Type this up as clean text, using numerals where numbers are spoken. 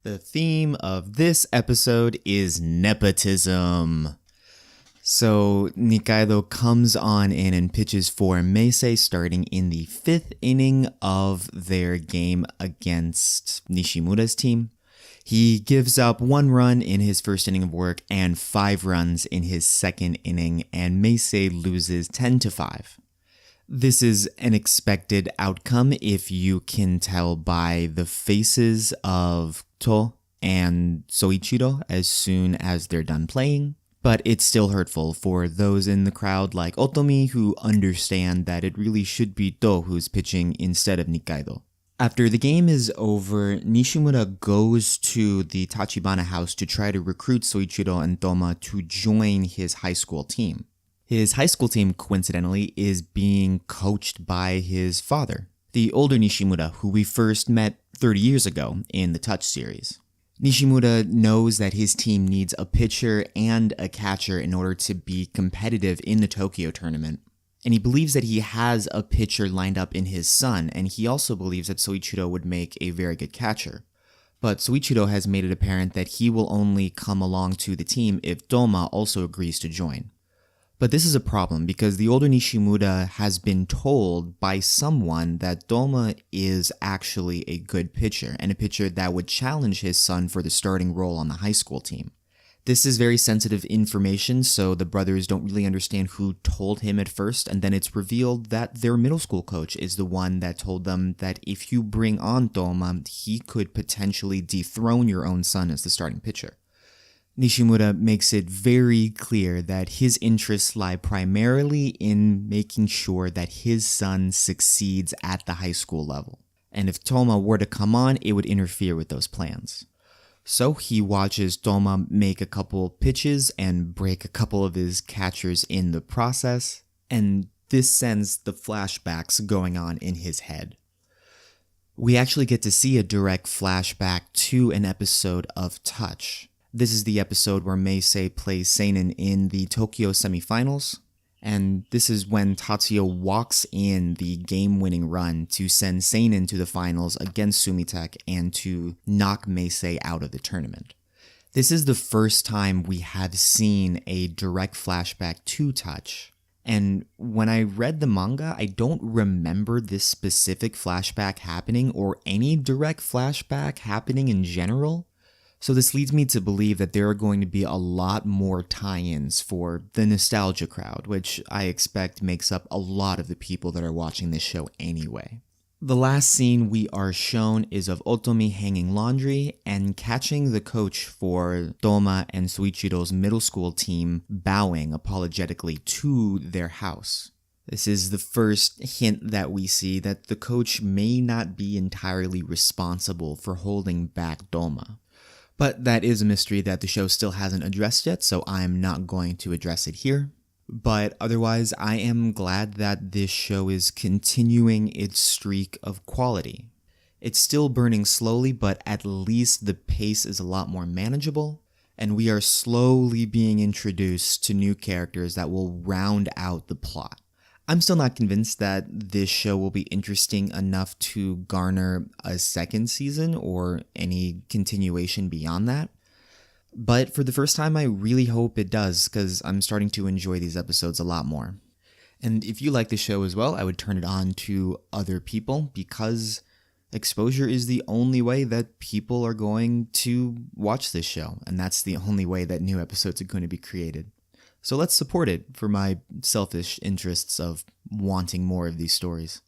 The theme of this episode is nepotism. So Nikaido comes on in and pitches for Meisei starting in the 5th inning of their game against Nishimura's team. He gives up 1 run in his first inning of work and 5 runs in his second inning, and Meisei loses 10-5. This is an expected outcome if you can tell by the faces of To and Soichiro as soon as they're done playing, but it's still hurtful for those in the crowd like Otomi who understand that it really should be To who's pitching instead of Nikaido. After the game is over, Nishimura goes to the Tachibana house to try to recruit Soichiro and Toma to join his high school team. His high school team, coincidentally, is being coached by his father, the older Nishimura, who we first met 30 years ago in the Touch series. Nishimura knows that his team needs a pitcher and a catcher in order to be competitive in the Tokyo tournament. And he believes that he has a pitcher lined up in his son, and he also believes that Soichiro would make a very good catcher. But Soichiro has made it apparent that he will only come along to the team if Toma also agrees to join. But this is a problem because the older Nishimura has been told by someone that Toma is actually a good pitcher and a pitcher that would challenge his son for the starting role on the high school team. This is very sensitive information, so the brothers don't really understand who told him at first, and then it's revealed that their middle school coach is the one that told them that if you bring on Toma, he could potentially dethrone your own son as the starting pitcher. Nishimura makes it very clear that his interests lie primarily in making sure that his son succeeds at the high school level. And if Toma were to come on, it would interfere with those plans. So he watches Toma make a couple pitches and break a couple of his catchers in the process, and this sends the flashbacks going on in his head. We actually get to see a direct flashback to an episode of Touch. This is the episode where Meisei plays Seinen in the Tokyo semifinals, and this is when Tatsuya walks in the game-winning run to send Seinen to the finals against Sumitek and to knock Meisei out of the tournament. This is the first time we have seen a direct flashback to Touch, and when I read the manga, I don't remember this specific flashback happening or any direct flashback happening in general. So this leads me to believe that there are going to be a lot more tie-ins for the nostalgia crowd, which I expect makes up a lot of the people that are watching this show anyway. The last scene we are shown is of Otomi hanging laundry and catching the coach for Toma and Soichiro's middle school team bowing apologetically to their house. This is the first hint that we see that the coach may not be entirely responsible for holding back Toma. But that is a mystery that the show still hasn't addressed yet, so I'm not going to address it here. But otherwise, I am glad that this show is continuing its streak of quality. It's still burning slowly, but at least the pace is a lot more manageable, and we are slowly being introduced to new characters that will round out the plot. I'm still not convinced that this show will be interesting enough to garner a second season or any continuation beyond that. But for the first time, I really hope it does, because I'm starting to enjoy these episodes a lot more. And if you like the show as well, I would turn it on to other people, because exposure is the only way that people are going to watch this show, and that's the only way that new episodes are going to be created. So let's support it for my selfish interests of wanting more of these stories.